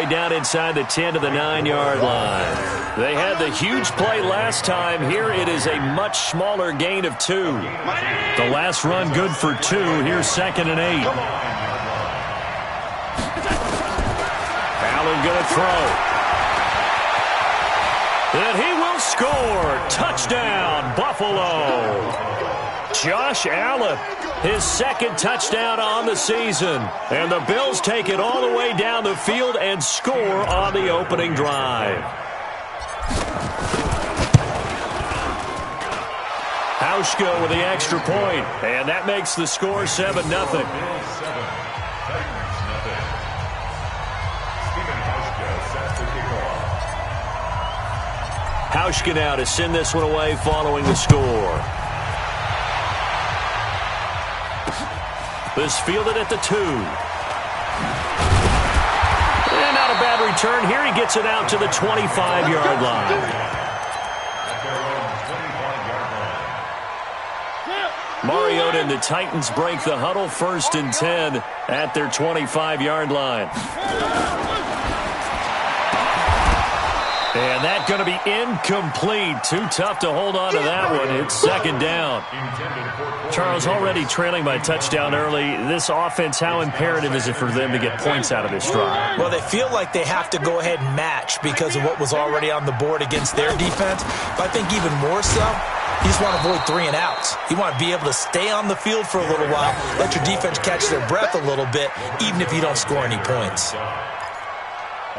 down inside the 10 to the 9-yard line. They had the huge play last time. Here it is a much smaller gain of 2. The last run good for 2. Here's 2nd and 8. Allen going to throw. And he will score. Touchdown, Buffalo. Josh Allen, his 2nd touchdown on the season. And the Bills take it all the way down the field and score on the opening drive. Hauschka with the extra point, and that makes the score 7-0. Hauschka now to send this one away following the score. This fielded at the 2. And not a bad return here. He gets it out to the 25-yard line. Mariota and the Titans break the huddle, 1st and 10 at their 25-yard line. And that's going to be incomplete. Too tough to hold on to that one. It's 2nd down. Charles, already trailing by touchdown early. This offense, how imperative is it for them to get points out of this drive? Well, they feel like they have to go ahead and match because of what was already on the board against their defense. But I think even more so, you just want to avoid 3 and outs. You want to be able to stay on the field for a little while, let your defense catch their breath a little bit, even if you don't score any points.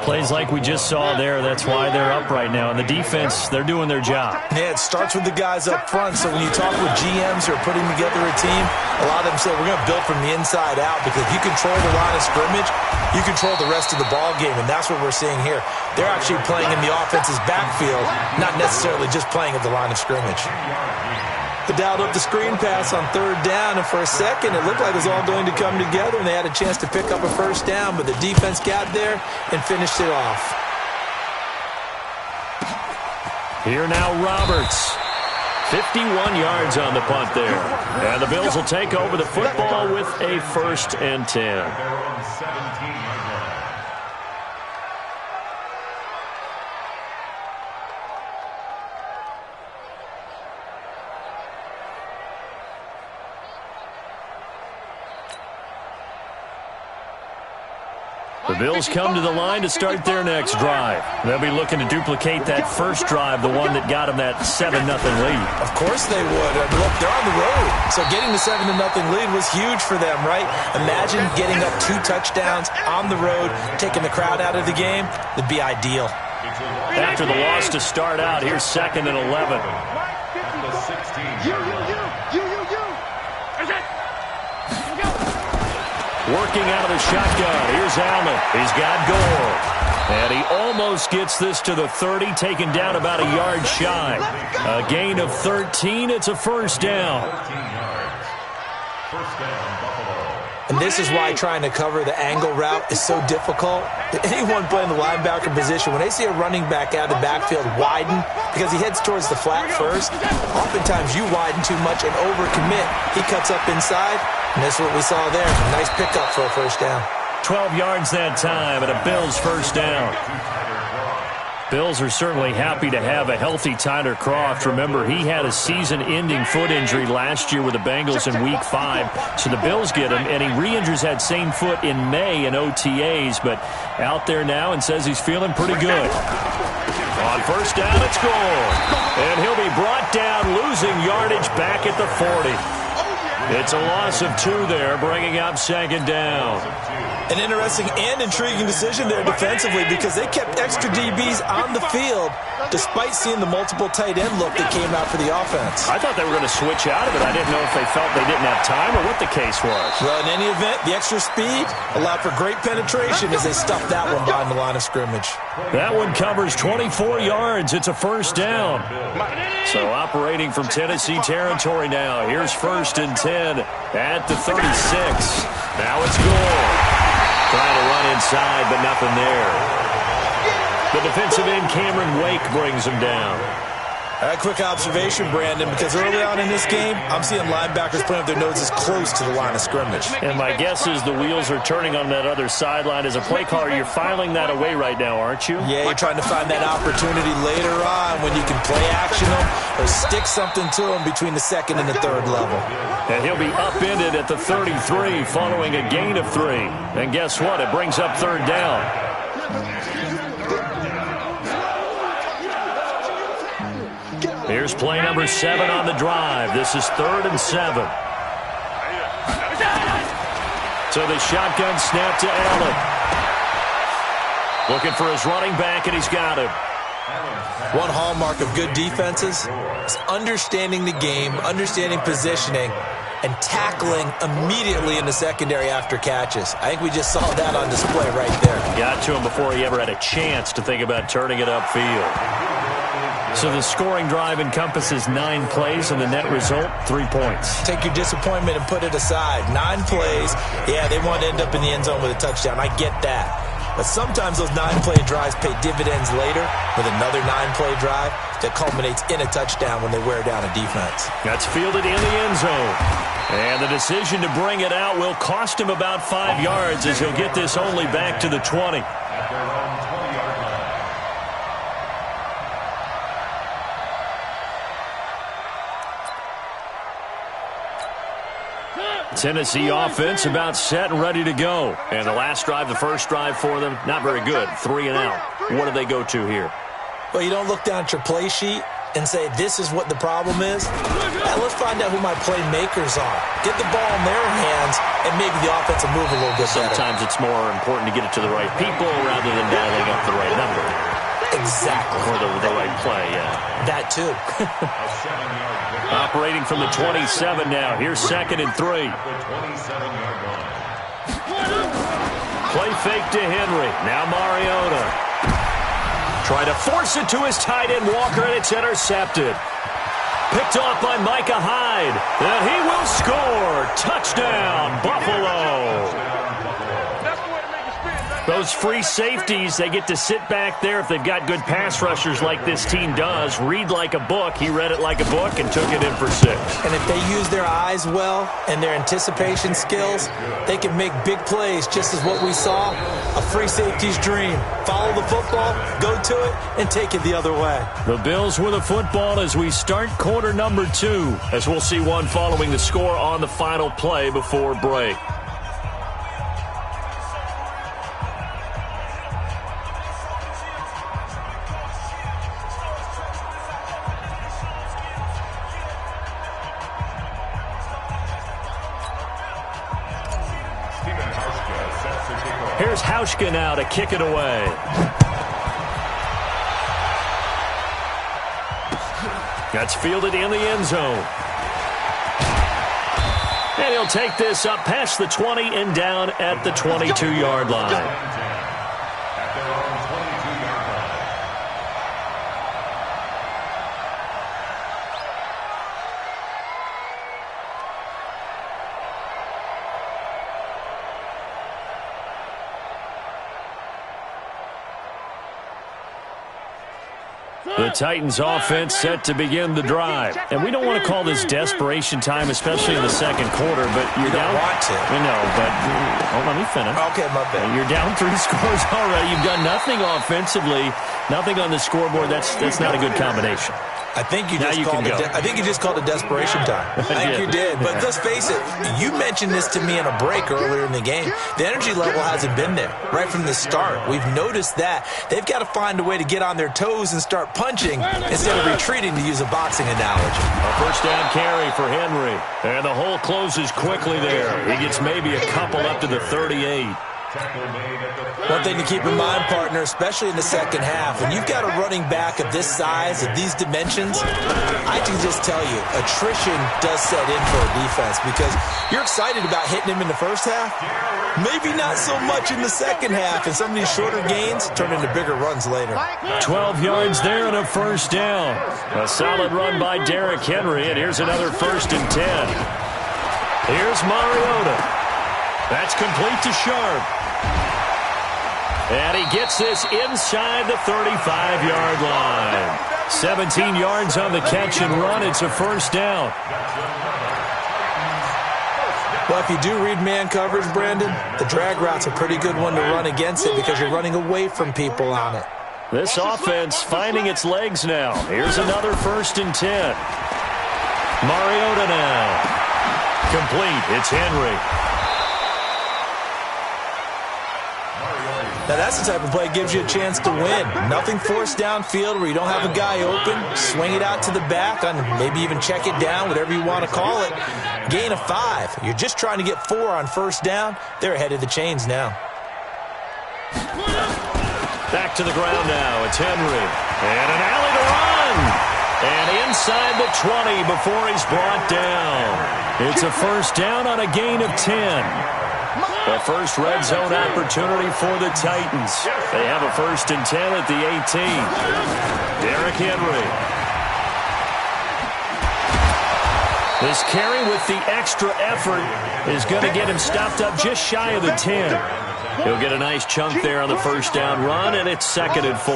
Plays like we just saw there, that's why they're up right now. And the defense, they're doing their job. Yeah, it starts with the guys up front. So when you talk with GMs who are putting together a team, a lot of them say we're going to build from the inside out, because if you control the line of scrimmage, you control the rest of the ball game, and that's what we're seeing here. They're actually playing in the offense's backfield, not necessarily just playing at the line of scrimmage. They dialed up the screen pass on 3rd down, and for a second it looked like it was all going to come together and they had a chance to pick up a 1st down, but the defense got there and finished it off. Here now Roberts. 51 yards on the punt there. And the Bills will take over the football with a 1st and 10. The Bills come to the line to start their next drive. They'll be looking to duplicate that first drive, the one that got them that 7-0 lead. Of course they would. Look, they're on the road, so getting the 7-0 lead was huge for them, right? Imagine getting up 2 touchdowns on the road, taking the crowd out of the game. It'd be ideal. After the loss to start out, here's 2nd and 11. Working out of the shotgun. Here's Allen. He's got Gore. And he almost gets this to the 30, taken down about a yard shy. A gain of 13. It's a 1st down. And this is why trying to cover the angle route is so difficult. Anyone playing the linebacker position, when they see a running back out of the backfield widen, because he heads towards the flat first, oftentimes you widen too much and overcommit. He cuts up inside, and that's what we saw there. Nice pickup for a 1st down. 12 yards that time, and a Bills 1st down. Bills are certainly happy to have a healthy Tyler Kroft. Remember, he had a season-ending foot injury last year with the Bengals in Week 5. So the Bills get him, and he re-injures that same foot in May in OTAs, but out there now and says he's feeling pretty good. On 1st down, it's Gore. And he'll be brought down, losing yardage back at the 40. It's a loss of 2 there, bringing up 2nd down. An interesting and intriguing decision there defensively, because they kept extra DBs on the field despite seeing the multiple tight end look that came out for the offense. I thought they were going to switch out of it. I didn't know if they felt they didn't have time or what the case was. Well, in any event, the extra speed allowed for great penetration as they stuffed that one behind the line of scrimmage. That one covers 24 yards. It's a 1st down. So operating from Tennessee territory now. Here's 1st and 10 at the 36. Now it's Gore. Trying to run inside, but nothing there. The defensive end, Cameron Wake, brings him down. A quick observation, Brandon, because early on in this game, I'm seeing linebackers putting up their noses close to the line of scrimmage. And my guess is the wheels are turning on that other sideline. As a play caller, you're filing that away right now, aren't you? Yeah, you're trying to find that opportunity later on when you can play action them or stick something to them between the second and the third level. And he'll be upended at the 33 following a gain of 3. And guess what? It brings up third down. Here's play number 7 on the drive. This is 3rd and 7. So the shotgun snap to Allen. Looking for his running back, and he's got him. One hallmark of good defenses is understanding the game, understanding positioning, and tackling immediately in the secondary after catches. I think we just saw that on display right there. Got to him before he ever had a chance to think about turning it upfield. So the scoring drive encompasses 9 plays, and the net result, 3 points. Take your disappointment and put it aside. 9 plays, yeah, they want to end up in the end zone with a touchdown. I get that. But sometimes those 9-play drives pay dividends later with another 9-play drive that culminates in a touchdown when they wear down a defense. That's fielded in the end zone. And the decision to bring it out will cost him about 5 yards as he'll get this only back to the 20. Tennessee offense about set and ready to go. And the last drive, the first drive for them, not very good. 3 and out. What do they go to here? Well, you don't look down at your play sheet and say, this is what the problem is. Let's find out who my playmakers are. Get the ball in their hands, and maybe the offense will move a little bit better. Sometimes it's more important to get it to the right people rather than dialing up the right number. Exactly. Or the right play, yeah. That too. Operating from the 27 now. Here's 2nd and 3. Play fake to Henry. Now Mariota. Try to force it to his tight end Walker, and it's intercepted. Picked off by Micah Hyde. And he will score. Touchdown, Buffalo. Those free safeties, they get to sit back there if they've got good pass rushers like this team does. Read like a book. He read it like a book and took it in for 6. And if they use their eyes well and their anticipation skills, they can make big plays, just as what we saw, a free safety's dream. Follow the football, go to it, and take it the other way. The Bills with a football as we start quarter number 2, as we'll see one following the score on the final play before break. Here's Hauschka now to kick it away. That's fielded in the end zone. And he'll take this up past the 20 and down at the 22-yard line. The Titans offense set to begin the drive. And we don't want to call this desperation time, especially in the second quarter, but you're down. You don't want to. I know, but let me finish. Okay, my bad. You're down 3 scores already. You've done nothing offensively, nothing on the scoreboard. That's not a good combination. I think you just called it desperation time. I think you did. But let's face it, you mentioned this to me in a break earlier in the game. The energy level hasn't been there right from the start. We've noticed that. They've got to find a way to get on their toes and start punching instead of retreating, to use a boxing analogy. A first down carry for Henry. And the hole closes quickly there. He gets maybe a couple up to the 38. One thing to keep in mind, partner, especially in the second half, when you've got a running back of this size, of these dimensions, I can just tell you, attrition does set in for a defense because you're excited about hitting him in the first half. Maybe not so much in the second half, and some of these shorter gains turn into bigger runs later. 12 yards there and a first down. A solid run by Derrick Henry, and here's another 1st and 10. Here's Mariota. That's complete to Sharp. And he gets this inside the 35-yard line. 17 yards on the catch and run. It's a first down. Well, if you do read man coverage, Brandon, the drag route's a pretty good one to run against it because you're running away from people on it. This offense finding its legs now. Here's another 1st and 10. Mariota now. Complete. It's Henry. Now, that's the type of play that gives you a chance to win. Nothing forced downfield where you don't have a guy open. Swing it out to the back, on maybe even check it down, whatever you want to call it. Gain of 5. You're just trying to get 4 on first down. They're ahead of the chains now. Back to the ground now. It's Henry. And an alley to run. And inside the 20 before he's brought down. It's a first down on a gain of 10. The first red zone opportunity for the Titans. They have a 1st and 10 at the 18. Derrick Henry. This carry with the extra effort is going to get him stopped up just shy of the 10. He'll get a nice chunk there on the first down run, and it's 2nd and 4.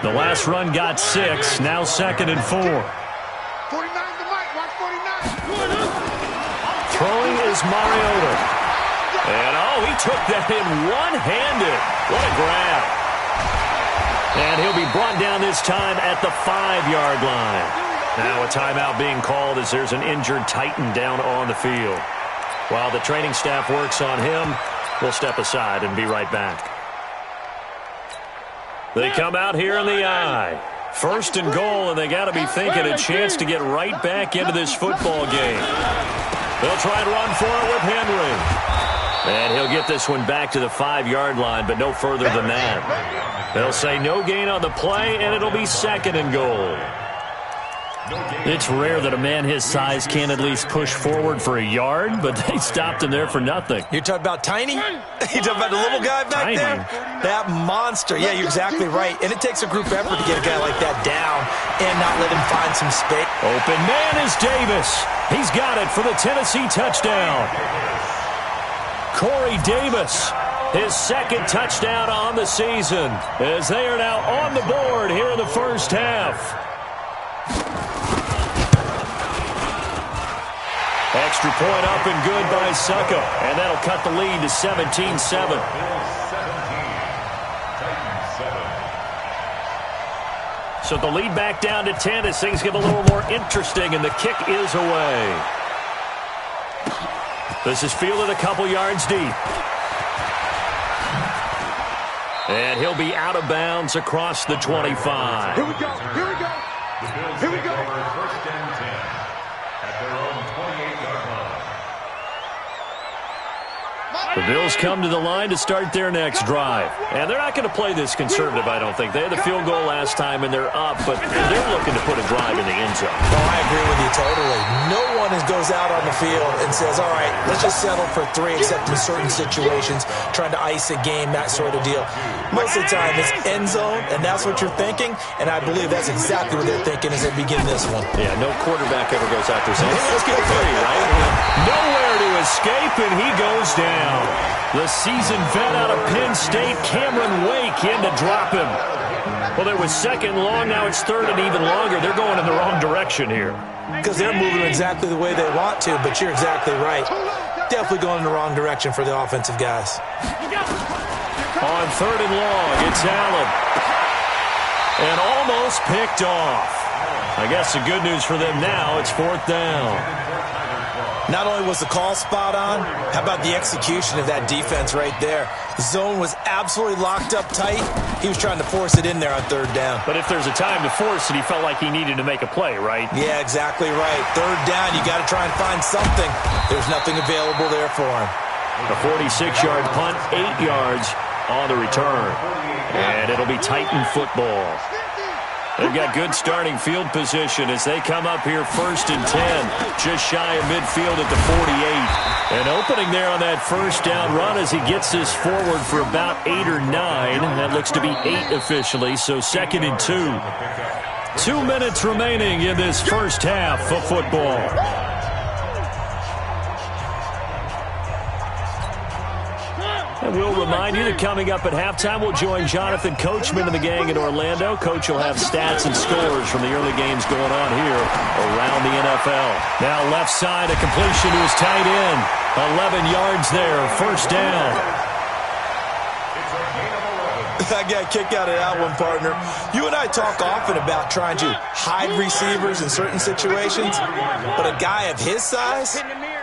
The last run got 6, now 2nd and 4. 49 to Mike, watch 49. Throwing is Mariota. And, he took that in one-handed. What a grab. And he'll be brought down this time at the 5-yard line. Now a timeout being called as there's an injured Titan down on the field. While the training staff works on him, we'll step aside and be right back. They come out here in the I. 1st and goal, and they got to be thinking a chance to get right back into this football game. They'll try and run for it with Henry. And he'll get this one back to the 5-yard line, but no further than that. They'll say no gain on the play, and it'll be 2nd and goal. It's rare that a man his size can't at least push forward for a yard, but they stopped him there for nothing. You're talking about Tiny? You're talking about the little guy back Tiny. there? That monster. Yeah, you're exactly right. And it takes a group effort to get a guy like that down and not let him find some space. Open man is Davis. He's got it for the Tennessee touchdown. Corey Davis, his 2nd touchdown on the season, as they are now on the board here in the first half. Extra point up and good by Succo, and that'll cut the lead to 17-7. So the lead back down to 10 as things get a little more interesting, and the kick is away. This is fielded a couple yards deep. And he'll be out of bounds across the 25. Here we go. Here we go. Here we go. 1st and 10 at their own 28-yard line. The Bills come to the line to start their next drive. And they're not going to play this conservative, I don't think. They had the field goal last time, and they're up, but they're looking to put a drive in the end zone. Oh, I agree with you totally. No one goes out on the field and says, all right, let's just settle for 3, except in certain situations, trying to ice a game, that sort of deal. Most of the time, it's end zone, and that's what you're thinking, and I believe that's exactly what they're thinking as they begin this one. Yeah, no quarterback ever goes out there saying, hey, let's get 3, right? Nowhere to escape, and he goes down. The seasoned vet out of Penn State, Cameron Wake, in to drop him. Well, there was 2nd long, now it's 3rd and even longer. They're going in the wrong direction here. Because they're moving exactly the way they want to, but you're exactly right. Definitely going in the wrong direction for the offensive guys. On 3rd and long, it's Allen. And almost picked off. I guess the good news for them now, it's 4th down. Not only was the call spot on, how about the execution of that defense right there? The zone was absolutely locked up tight. He was trying to force it in there on 3rd down. But if there's a time to force it, he felt like he needed to make a play, right? Yeah, exactly right. 3rd down, you got to try and find something. There's nothing available there for him. A 46-yard punt, 8 yards on the return. And it'll be Titan football. They've got good starting field position as they come up here 1st and 10, just shy of midfield at the 48. And opening there on that first down run as he gets this forward for about 8 or 9. That looks to be 8 officially, so 2nd and 2. 2 minutes remaining in this first half of football. And we'll remind you that coming up at halftime, we'll join Jonathan Coachman and the gang in Orlando. Coach will have stats and scores from the early games going on here around the NFL. Now left side, a completion to his tight end. 11 yards there, first down. I got a kick out of that one, partner. You and I talk often about trying to hide receivers in certain situations, but a guy of his size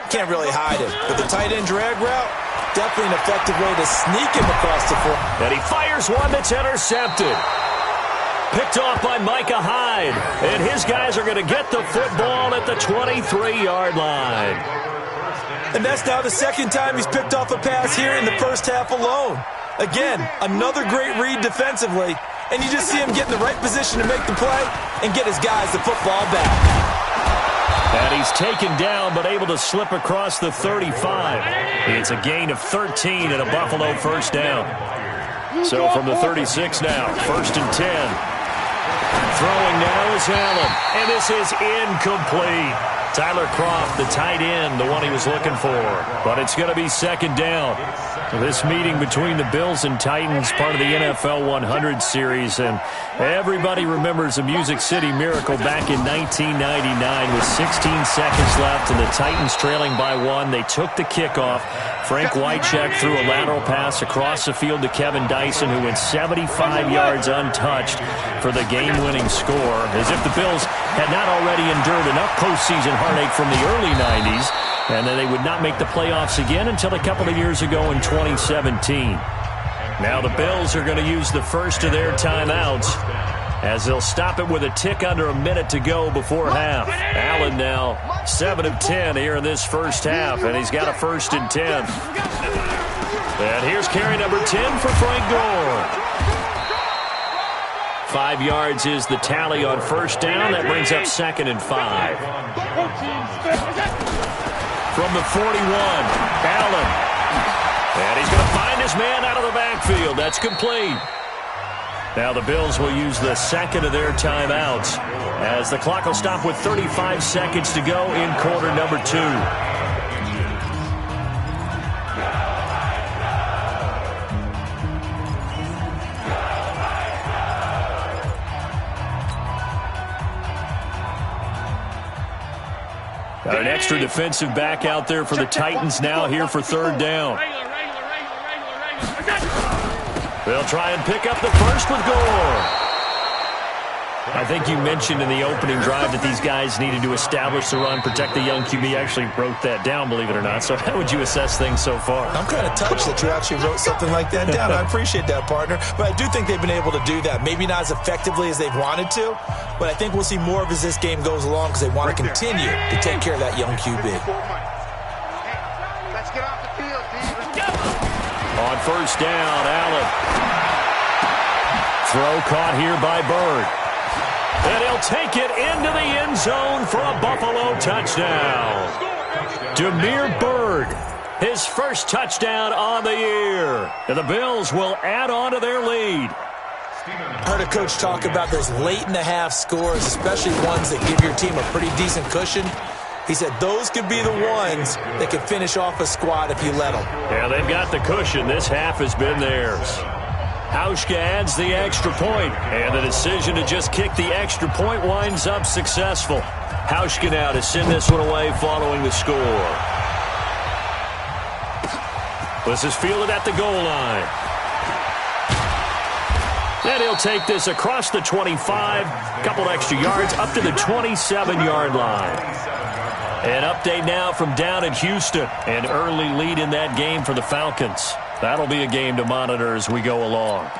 can't really hide him. With the tight end drag route, definitely an effective way to sneak him across the field. And he fires one that's intercepted. Picked off by Micah Hyde. And his guys are going to get the football at the 23-yard line. And that's now the second time he's picked off a pass here in the first half alone. Again, another great read defensively, and you just see him get in the right position to make the play and get his guys the football back. And he's taken down but able to slip across the 35. It's a gain of 13 and a Buffalo first down. So from the 36 now, first and 10. Throwing now is Allen, and this is incomplete. Tyler Kroft, the tight end, the one he was looking for. But it's going to be second down. This meeting between the Bills and Titans, part of the NFL 100 series, and everybody remembers the Music City Miracle back in 1999 with 16 seconds left and the Titans trailing by 1. They took the kickoff. Frank Wycheck threw a lateral pass across the field to Kevin Dyson, who went 75 yards untouched for the game-winning score, as if the Bills had not already endured enough postseason heartache from the early 90s, and then they would not make the playoffs again until a couple of years ago in 2017. Now the Bills are going to use the first of their timeouts as they'll stop it with a tick under a minute to go before half. Allen now 7 of 10 here in this first half, and he's got a first and 10. And here's carry number 10 for Frank Gore. 5 yards is the tally on first down. That brings up second and 5. From the 41, Allen. And he's going to find his man out of the backfield. That's complete. Now the Bills will use the second of their timeouts as the clock will stop with 35 seconds to go in quarter number 2. Got an extra defensive back out there for the Titans now here for third down. They'll try and pick up the first with Gore. I think you mentioned in the opening drive that these guys needed to establish the run, protect the young QB. I actually wrote that down, believe it or not. So how would you assess things so far? I'm kind of touched that you actually wrote something like that down. I appreciate that, partner. But I do think they've been able to do that. Maybe not as effectively as they've wanted to, but I think we'll see more of as this game goes along because they want to continue to take care of that young QB. Let's get off the field, D. On first down, Allen. Throw caught here by Bird. And he'll take it into the end zone for a Buffalo touchdown. Damiere Byrd, his first touchdown on the year. And the Bills will add on to their lead. I heard a coach talk about those late-in-the-half scores, especially ones that give your team a pretty decent cushion. He said those could be the ones that could finish off a squad if you let them. Yeah, they've got the cushion. This half has been theirs. Hauschka adds the extra point, and the decision to just kick the extra point winds up successful. Hauschka now to send this one away following the score. This is fielded at the goal line. And he'll take this across the 25, couple extra yards, up to the 27-yard line. An update now from down in Houston. An early lead in that game for the Falcons. That'll be a game to monitor as we go along.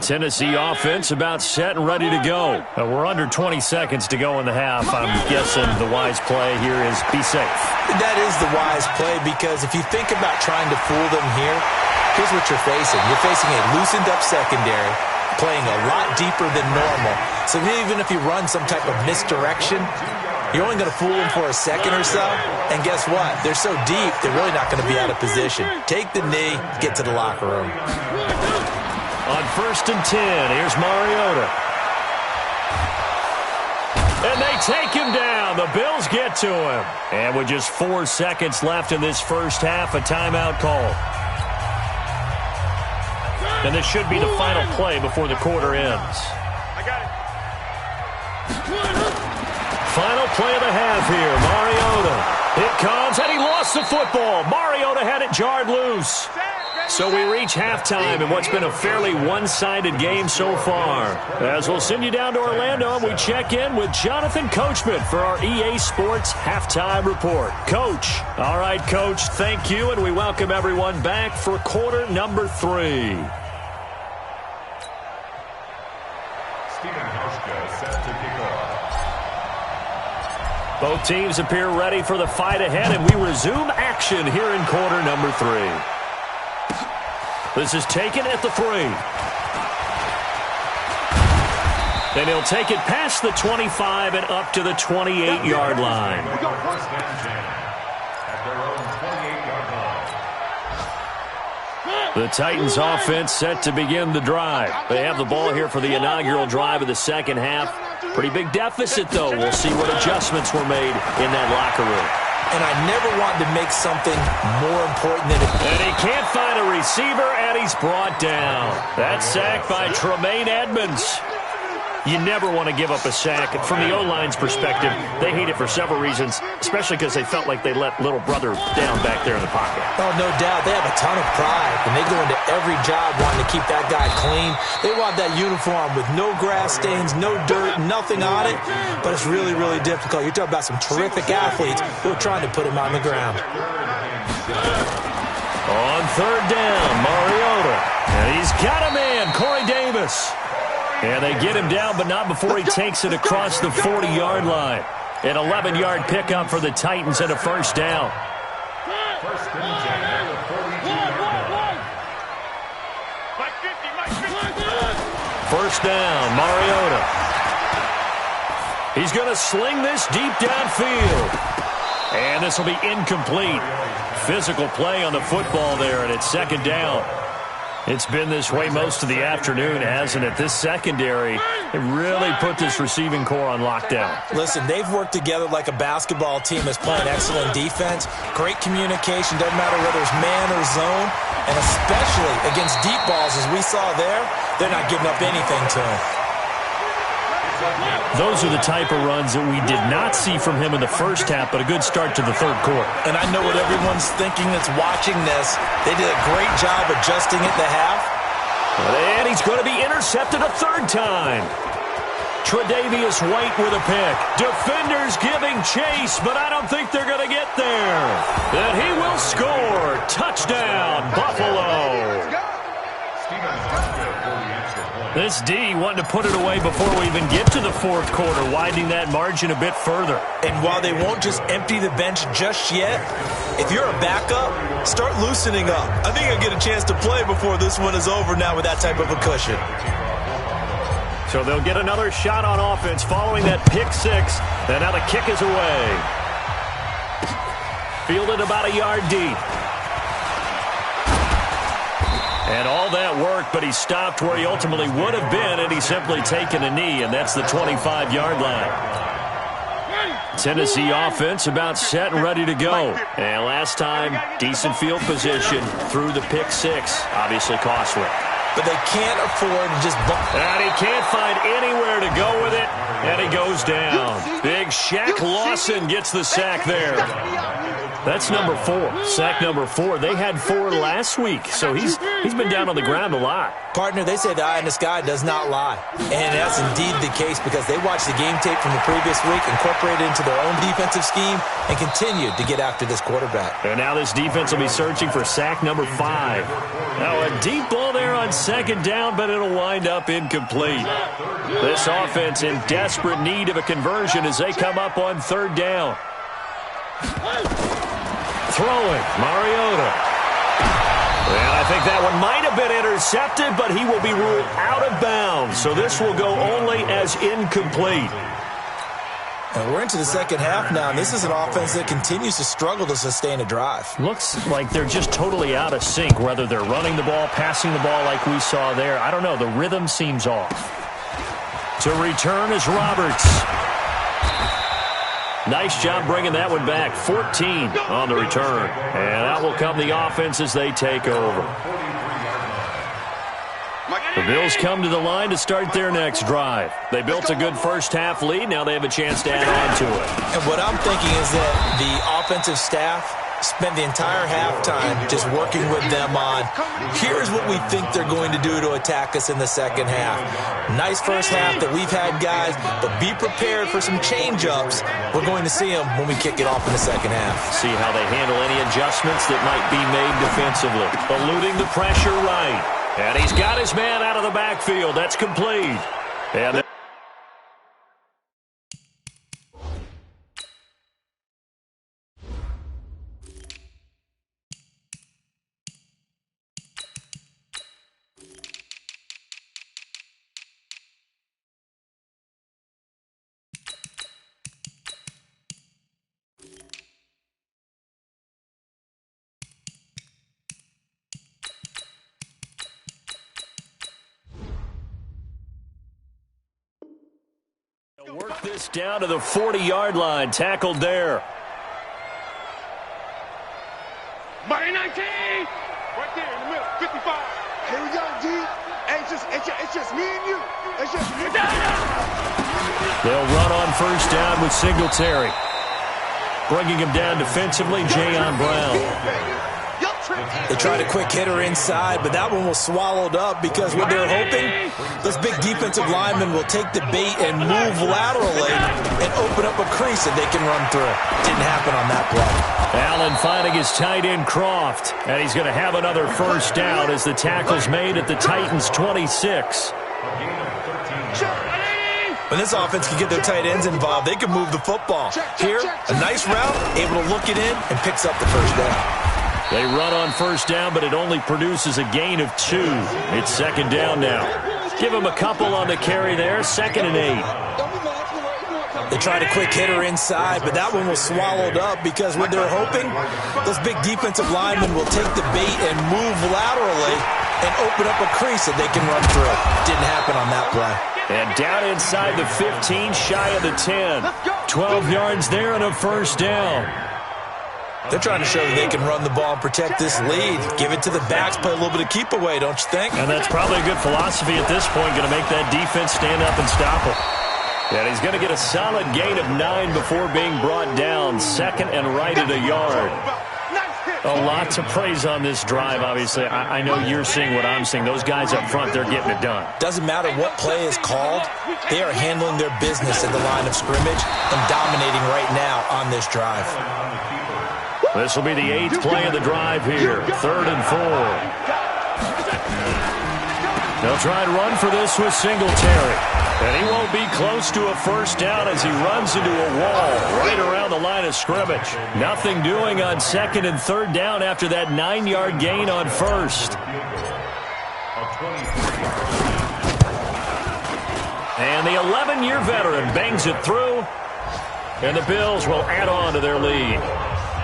Tennessee offense about set and ready to go. We're under 20 seconds to go in the half. I'm guessing the wise play here is be safe. That is the wise play because if you think about trying to fool them here, here's what you're facing. You're facing a loosened-up secondary, playing a lot deeper than normal. So even if you run some type of misdirection, you're only going to fool them for a second or so. And guess what? They're so deep, they're really not going to be out of position. Take the knee, get to the locker room. On first and 10, here's Mariota. And they take him down. The Bills get to him. And with just 4 seconds left in this first half, a timeout call. And this should be the final play before the quarter ends. I got it. Final play of the half here. Mariota. It comes, and he lost the football. Mariota had it jarred loose. So we reach halftime in what's been a fairly one-sided game so far. As we'll send you down to Orlando, and we check in with Jonathan Coachman for our EA Sports Halftime Report. Coach. All right, Coach, thank you, and we welcome everyone back for quarter number 3. Both teams appear ready for the fight ahead, and we resume action here in quarter number 3. This is taken at the 3. Then he'll take it past the 25 and up to the 28-yard line. The Titans offense set to begin the drive. They have the ball here for the inaugural drive of the second half. Pretty big deficit, though. We'll see what adjustments were made in that locker room. And I never wanted to make something more important than it. And he can't find a receiver, and he's brought down. That sack by Tremaine Edmonds. You never want to give up a sack. From the O-line's perspective, they hate it for several reasons, especially because they felt like they let little brother down back there in the pocket. Oh, no doubt. They have a ton of pride, and they go into every job wanting to keep that guy clean. They want that uniform with no grass stains, no dirt, nothing on it, but it's really, really difficult. You're talking about some terrific athletes who are trying to put him on the ground. On third down, Mariota. And he's got a man, Corey Davis. And they get him down, but not before he takes it across the 40-yard line. An 11-yard pickup for the Titans and a first down. First down, Mariota. He's going to sling this deep downfield. And this will be incomplete. Physical play on the football there, and it's second down. It's been this way most of the afternoon, hasn't it? This secondary, it really put this receiving core on lockdown. Listen, they've worked together like a basketball team that's playing excellent defense. Great communication, doesn't matter whether it's man or zone. And especially against deep balls, as we saw there, they're not giving up anything to him. Those are the type of runs that we did not see from him in the first half, but a good start to the third quarter. And I know what everyone's thinking that's watching this. They did a great job adjusting at the half. And he's going to be intercepted a third time. Tre'Davious White with a pick. Defenders giving chase, but I don't think they're going to get there. And he will score. Touchdown, Buffalo. This D wanting to put it away before we even get to the fourth quarter, widening that margin a bit further. And while they won't just empty the bench just yet, if you're a backup, start loosening up. I think you'll get a chance to play before this one is over now with that type of a cushion. So they'll get another shot on offense following that pick six. And now the kick is away. Fielded about a yard deep. And all that worked, but he stopped where he ultimately would have been, and he's simply taken a knee, and that's the 25-yard line. Tennessee offense about set and ready to go. And last time, decent field position through the pick six. Obviously costly. But they can't afford to just bump. And he can't find anywhere to go with it, and he goes down. Big Shaq Lawson gets the sack there. That's number 4. Sack number 4. They had 4 last week, so he's been down on the ground a lot. Partner, they say the eye in the sky does not lie. And that's indeed the case because they watched the game tape from the previous week, incorporated it into their own defensive scheme, and continued to get after this quarterback. And now this defense will be searching for sack number 5. Now a deep ball there on second down, but it'll wind up incomplete. This offense in desperate need of a conversion as they come up on third down. Throwing, Mariota. And I think that one might have been intercepted, but he will be ruled out of bounds. So this will go only as incomplete. And we're into the second half now, and this is an offense that continues to struggle to sustain a drive. Looks like they're just totally out of sync, whether they're running the ball, passing the ball like we saw there. I don't know. The rhythm seems off. To return is Roberts. Nice job bringing that one back. 14 on the return. And out will come the offense as they take over. The Bills come to the line to start their next drive. They built a good first-half lead. Now they have a chance to add on to it. And what I'm thinking is that the offensive staff spent the entire halftime just working with them on, here's what we think they're going to do to attack us in the second half. Nice first half that we've had, guys, but be prepared for some change-ups. We're going to see them when we kick it off in the second half. See how they handle any adjustments that might be made defensively. Eluding the pressure right. And he's got his man out of the backfield. That's complete. And work this down to the 40-yard line. Tackled there. Money 19! Right there in the middle, 55. Here we go, G. Hey, it's just me and you. It's just me. They'll run on first down with Singletary. Bringing him down defensively, Jayon Brown. They tried a quick hitter inside, but that one was swallowed up because what they're hoping, this big defensive lineman will take the bait and move laterally and open up a crease that they can run through. Didn't happen on that play. Allen finding his tight end Croft, and he's going to have another first down as the tackle's made at the Titans' 26. When this offense can get their tight ends involved, they can move the football. Here, a nice route, able to look it in, and picks up the first down. They run on first down, but it only produces a gain of 2. It's second down now. Give him a couple on the carry there. 2nd and 8. They tried a quick hitter inside, but that one was swallowed up because what they're hoping, this big defensive lineman will take the bait and move laterally and open up a crease that they can run through. Didn't happen on that play. And down inside the 15, shy of the 10. 12 yards there and a first down. They're trying to show that they can run the ball and protect this lead. Give it to the backs, play a little bit of keep away, don't you think? And that's probably a good philosophy at this point, going to make that defense stand up and stop him. And he's going to get a solid gain of 9 before being brought down. 2nd and right at a yard. A lot to praise on this drive, obviously. I know you're seeing what I'm seeing. Those guys up front, they're getting it done. Doesn't matter what play is called. They are handling their business at the line of scrimmage and dominating right now on this drive. This will be the 8th play of the drive here. 3rd and 4. They'll try and run for this with Singletary. And he won't be close to a first down as he runs into a wall right around the line of scrimmage. Nothing doing on 2nd and 3rd down after that 9-yard gain on 1st. And the 11-year veteran bangs it through. And the Bills will add on to their lead.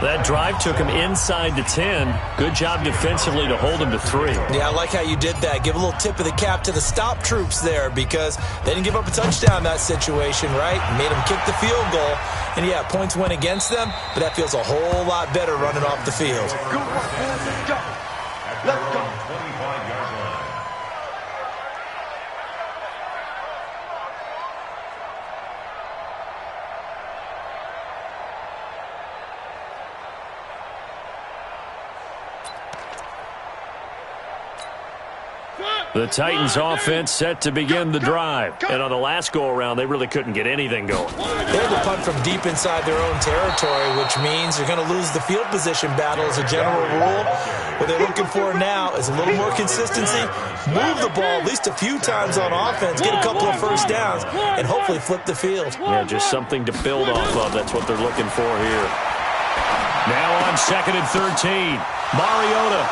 That drive took him inside the 10. Good job defensively to hold him to 3. Yeah, I like how you did that. Give a little tip of the cap to the stop troops there because they didn't give up a touchdown in that situation, right? Made them kick the field goal. And, yeah, points went against them, but that feels a whole lot better running off the field. Good work, man. Let's go. Let's go. 25-yard line. The Titans offense set to begin the drive. And on the last go-around, they really couldn't get anything going. They had to punt from deep inside their own territory, which means they're going to lose the field position battle as a general rule. What they're looking for now is a little more consistency, move the ball at least a few times on offense, get a couple of first downs, and hopefully flip the field. Yeah, just something to build off of. That's what they're looking for here. Now on 2nd and 13, Mariota.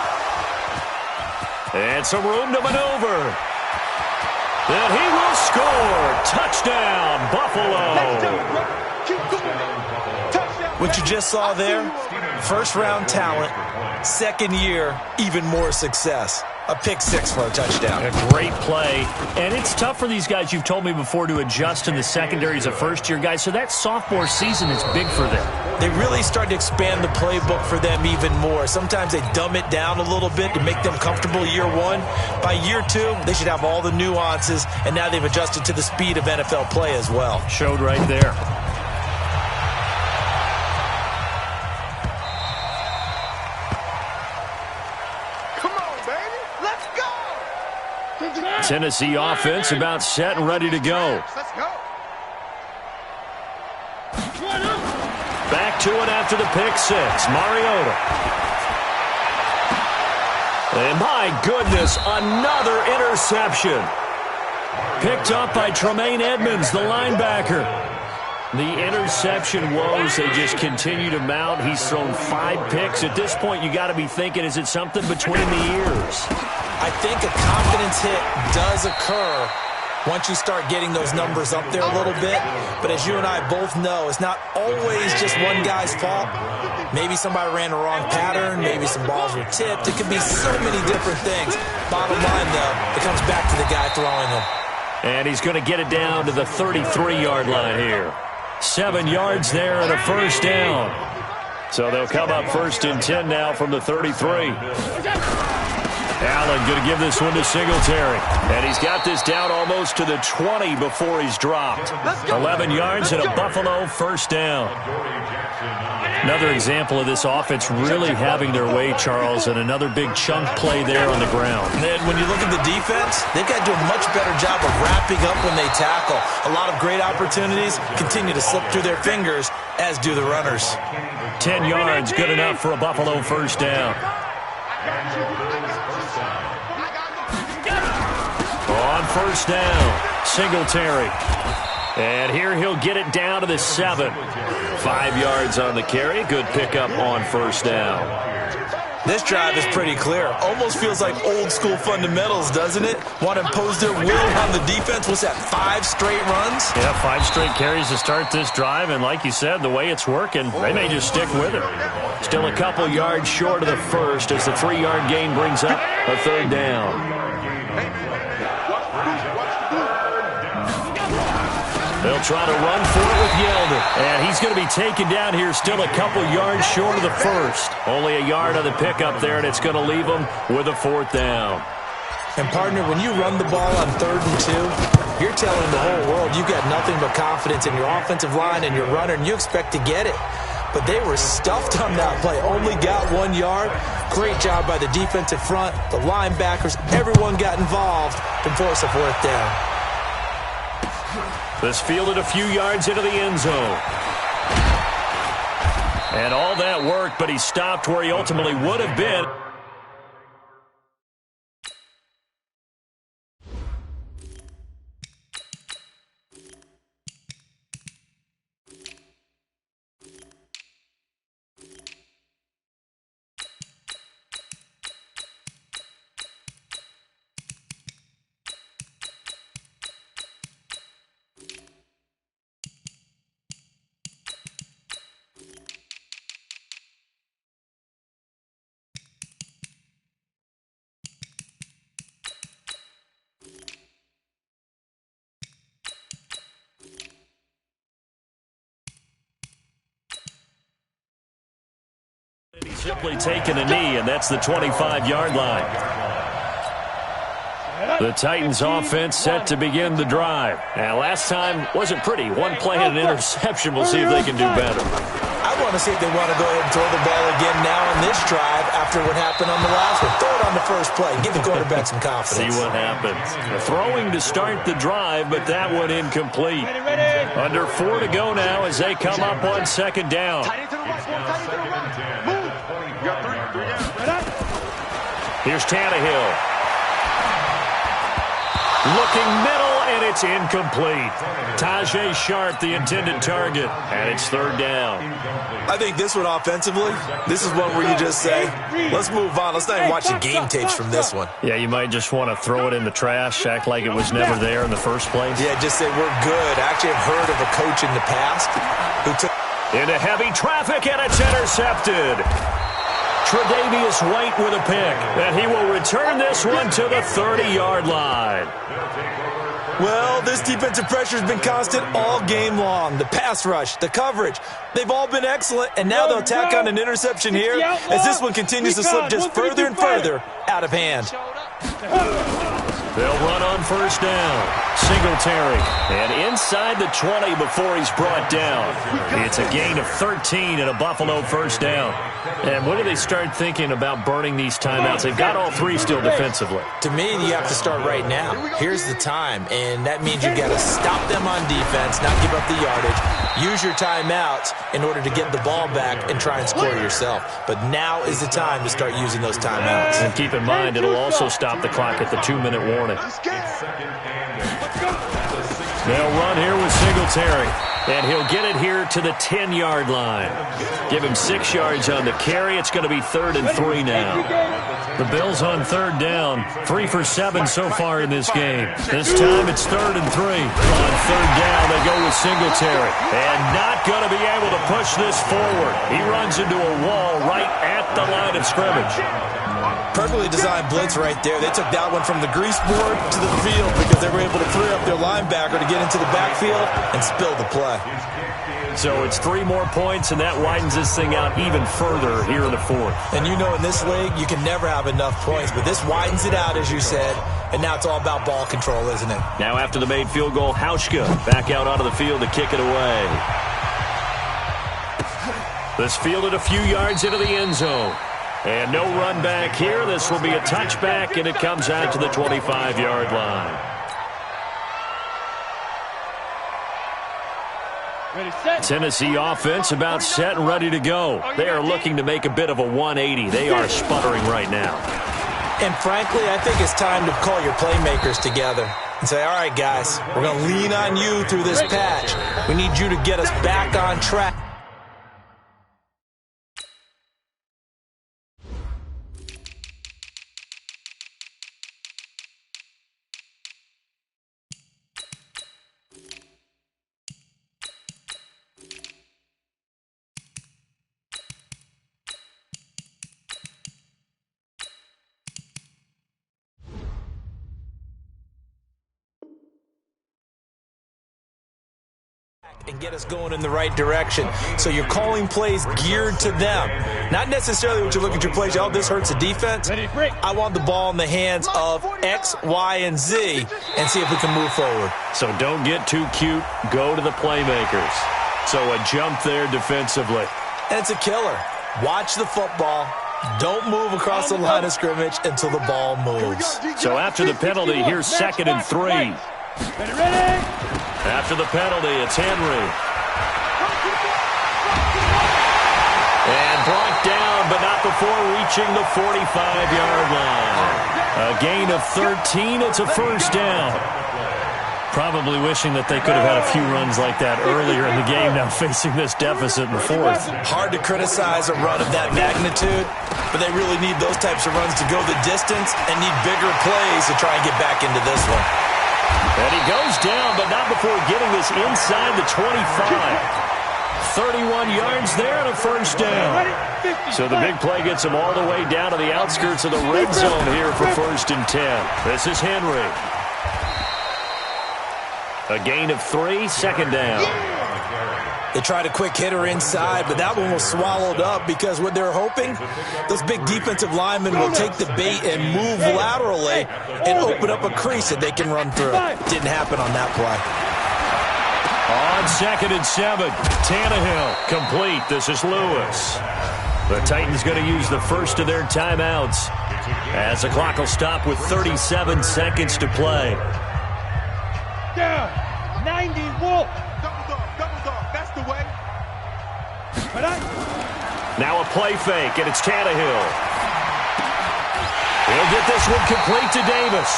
And some room to maneuver. And he will score. Touchdown, Buffalo. What you just saw there, first-round talent, second year, even more success. A pick six for a touchdown. A great play. And it's tough for these guys, you've told me before, to adjust in the secondary as a first-year guy. So that sophomore season is big for them. They really start to expand the playbook for them even more. Sometimes they dumb it down a little bit to make them comfortable year one. By year two, they should have all the nuances, and now they've adjusted to the speed of NFL play as well. Showed right there. Tennessee offense about set and ready to go. Back to it after the pick six. Mariota. And my goodness, another interception. Picked up by Tremaine Edmonds, the linebacker. The interception woes, they just continue to mount. He's thrown 5 picks. At this point, you got to be thinking, is it something between the ears? I think a confidence hit does occur once you start getting those numbers up there a little bit. But as you and I both know, it's not always just one guy's fault. Maybe somebody ran the wrong pattern. Maybe some balls were tipped. It could be so many different things. Bottom line, though, it comes back to the guy throwing them. And he's going to get it down to the 33-yard line here. 7 yards there and a first down. So they'll come up 1st and 10 now from the 33. Allen going to give this one to Singletary. And he's got this down almost to the 20 before he's dropped. 11 yards and a Buffalo first down. Another example of this offense really having their way, Charles, and another big chunk play there on the ground. And then when you look at the defense, they've got to do a much better job of wrapping up when they tackle. A lot of great opportunities continue to slip through their fingers, as do the runners. 10 yards, good enough for a Buffalo first down. On first down, Singletary. And here he'll get it down to the 7. 5 yards on the carry. Good pickup on first down. This drive is pretty clear. Almost feels like old school fundamentals, doesn't it? Want to impose their will on the defense. What's that, 5 straight runs? Yeah, 5 straight carries to start this drive. And like you said, the way it's working, they may just stick with it. Still a couple yards short of the first as the 3-yard gain brings up a third down. They'll try to run for it with Yeldon. And he's going to be taken down here still a couple yards short of the first. Only a yard on the pickup there, and it's going to leave him with a 4th down. And, partner, when you run the ball on 3rd and 2, you're telling the whole world you've got nothing but confidence in your offensive line and your runner, and you expect to get it. But they were stuffed on that play. Only got 1 yard. Great job by the defensive front, the linebackers. Everyone got involved to force a 4th down. This fielded a few yards into the end zone. And all that worked, but he stopped where he ultimately would have been. He's simply taken a knee, and that's the 25-yard line. The Titans offense set to begin the drive. Now, last time wasn't pretty. 1 play and an interception. We'll see if they can do better. I want to see if they want to go ahead and throw the ball again now in this drive after what happened on the last one. Throw it on the first play. Give the quarterback some confidence. See what happens. Throwing to start the drive, but that one incomplete. Under 4 to go now as they come up on 2nd down. Here's Tannehill. Looking middle, and it's incomplete. Tajay Sharp, the intended target, and it's 3rd down. I think this one offensively, this is one where you just say, let's move on. Let's not even watch the game tapes from this one. Yeah, you might just want to throw it in the trash, act like it was never there in the first place. Yeah, just say we're good. I actually have heard of a coach in the past who took into heavy traffic, and it's intercepted. Tre'Davious White with a pick, and he will return this one to the 30-yard line. Well, this defensive pressure has been constant all game long. The pass rush, the coverage, they've all been excellent, and now they'll tack on an interception here as this one continues to slip just further and further out of hand. They'll run on first down. Singletary. And inside the 20 before he's brought down. It's a gain of 13 and a Buffalo first down. And when do they start thinking about burning these timeouts? They've got all three still defensively. To me, you have to start right now. Here's the time, and that means you've got to stop them on defense, not give up the yardage. Use your timeouts in order to get the ball back and try and score yourself. But now is the time to start using those timeouts. And keep in mind, it'll also stop the clock at the 2-minute warning. They'll run here with Singletary, and he'll get it here to the 10-yard line. Give him 6 yards on the carry. It's going to be 3rd and 3 now. The Bills on third down, 3 for 7 so far in this game. This time it's 3rd and 3. On third down, they go with Singletary, and not going to be able to push this forward. He runs into a wall right at the line of scrimmage. Perfectly designed blitz right there. They took that one from the grease board to the field because they were able to free up their linebacker to get into the backfield and spill the play. So it's 3 more points, and that widens this thing out even further here in the fourth. And you know in this league, you can never have enough points, but this widens it out, as you said, and now it's all about ball control, isn't it? Now after the made field goal, Hauschka back out onto the field to kick it away. This fielded a few yards into the end zone. And no run back here. This will be a touchback, and it comes out to the 25-yard line. Tennessee offense about set and ready to go. They are looking to make a bit of a 180. They are sputtering right now. And frankly, I think it's time to call your playmakers together and say, all right, guys, we're going to lean on you through this patch. We need you to get us back on track. And get us going in the right direction. So you're calling plays geared to them. Not necessarily what you look at your plays, oh, this hurts the defense. I want the ball in the hands of X, Y, and Z and see if we can move forward. So don't get too cute. Go to the playmakers. So a jump there defensively. And it's a killer. Watch the football. Don't move across the line of scrimmage until the ball moves. So after the penalty, here's 2nd and 3. After the penalty, it's Henry. And brought down, but not before reaching the 45-yard line. A gain of 13. It's a first down. Probably wishing that they could have had a few runs like that earlier in the game, now facing this deficit in the fourth. Hard to criticize a run of that magnitude, but they really need those types of runs to go the distance and need bigger plays to try and get back into this one. And he goes down, but not before getting this inside the 25. 31 yards there and a first down. So the big play gets him all the way down to the outskirts of the red zone here for 1st and 10. This is Henry. A gain of 3, 2nd down. They tried a quick hitter inside, but that one was swallowed up because what they're hoping, those big defensive linemen will take the bait and move laterally and open up a crease that they can run through. Didn't happen on that play. On 2nd and 7, Tannehill complete. This is Lewis. The Titans going to use the first of their timeouts as the clock will stop with 37 seconds to play. Down. 90 Wolf. Double dog. That's the way. Now a play fake, and it's Tannehill. He'll get this one complete to Davis.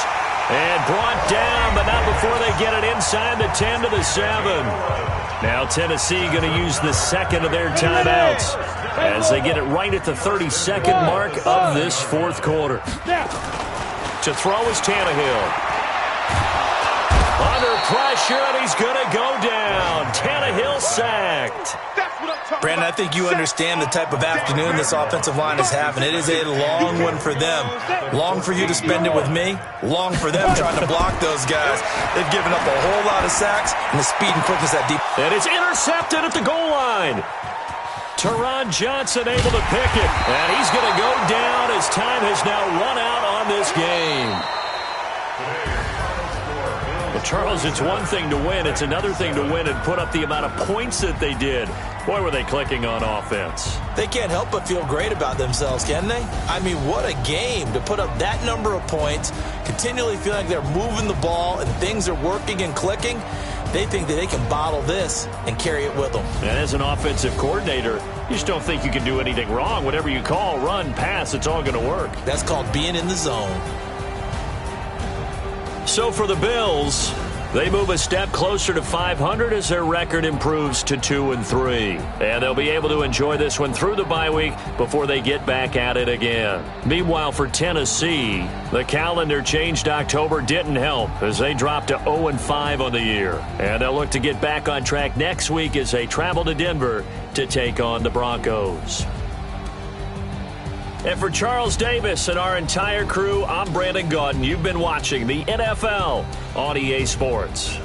And brought down, but not before they get it inside the 10 to the 7. Now Tennessee going to use the second of their timeouts as they get it right at the 32nd mark of this fourth quarter. To throw is Tannehill. Under pressure, and he's going to go down. Tannehill sacked. Brandon, I think you understand the type of afternoon this offensive line is having. It is a long one for them. Long for you to spend it with me. Long for them trying to block those guys. They've given up a whole lot of sacks and the speed and quickness that deep. And it's intercepted at the goal line. Teron Johnson able to pick it. And he's going to go down as time has now run out on this game. Well, Charles, it's one thing to win. It's another thing to win and put up the amount of points that they did. Boy, were they clicking on offense. They can't help but feel great about themselves, can they? I mean, what a game to put up that number of points, continually feel like they're moving the ball and things are working and clicking. They think that they can bottle this and carry it with them. And as an offensive coordinator, you just don't think you can do anything wrong. Whatever you call, run, pass, it's all going to work. That's called being in the zone. So for the Bills, they move a step closer to 500 as their record improves to 2-3. And they'll be able to enjoy this one through the bye week before they get back at it again. Meanwhile, for Tennessee, the calendar changed October didn't help as they dropped to 0-5 on the year. And they'll look to get back on track next week as they travel to Denver to take on the Broncos. And for Charles Davis and our entire crew, I'm Brandon Gaudin. You've been watching the NFL on EA Sports.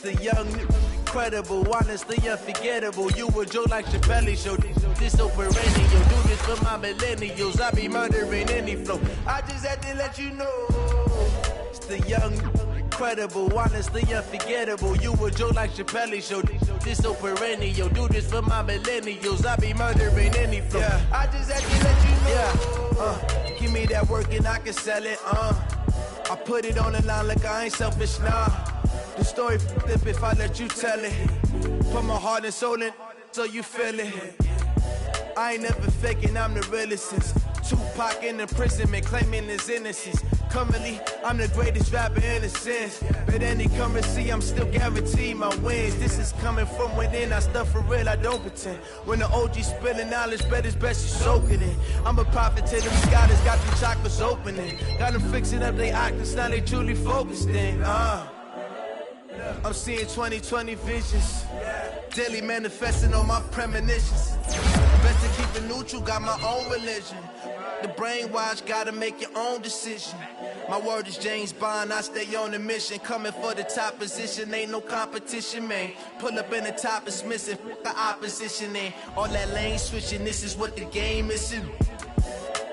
The young, incredible, honestly unforgettable. You a joke like your belly show. This so perennial. Do this for my millennials. I be murdering any flow. I just had to let you know. It's the young, incredible, honestly unforgettable. You a joke like Chappelle Show. This so perennial. Do this for my millennials. I be murdering any flow. Yeah. I just had to let you know. Yeah. Give me that work and I can sell it. I put it on the line like I ain't selfish, nah. The story flip if I let you tell it. Put my heart and soul in so you feel it. I ain't never faking, I'm the realest since Tupac in imprisonment, claiming his innocence. Currently, I'm the greatest rapper in a sense. But any currency, I'm still guaranteed my wins. This is coming from within, I stuff for real, I don't pretend. When the OG spilling knowledge, bet it's best you soak it in. I'm a prophet to them scholars, got them chakras opening. Got them fixing up they octaves, now they truly focused in. I'm seeing 2020 visions, daily manifesting on my premonitions. Best to keep it neutral, got my own religion. The brainwash, gotta make your own decision. My word is James Bond, I stay on a mission. Coming for the top position, ain't no competition, man. Pull up in the top, it's missing, the opposition, ain't all that lane switching, this is what the game is.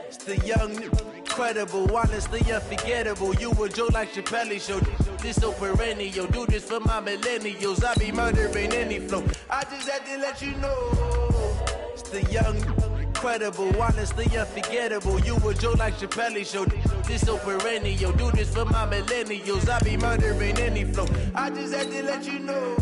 It's the young, incredible, honestly unforgettable. You a joke like Chappelle Show. This so perennial, do this for my millennials. I be murdering any flow. I just had to let you know. It's the young, incredible, honestly unforgettable. You a joke like Chappelle Show. This so perennial, do this for my millennials. I be murdering any flow. I just had to let you know.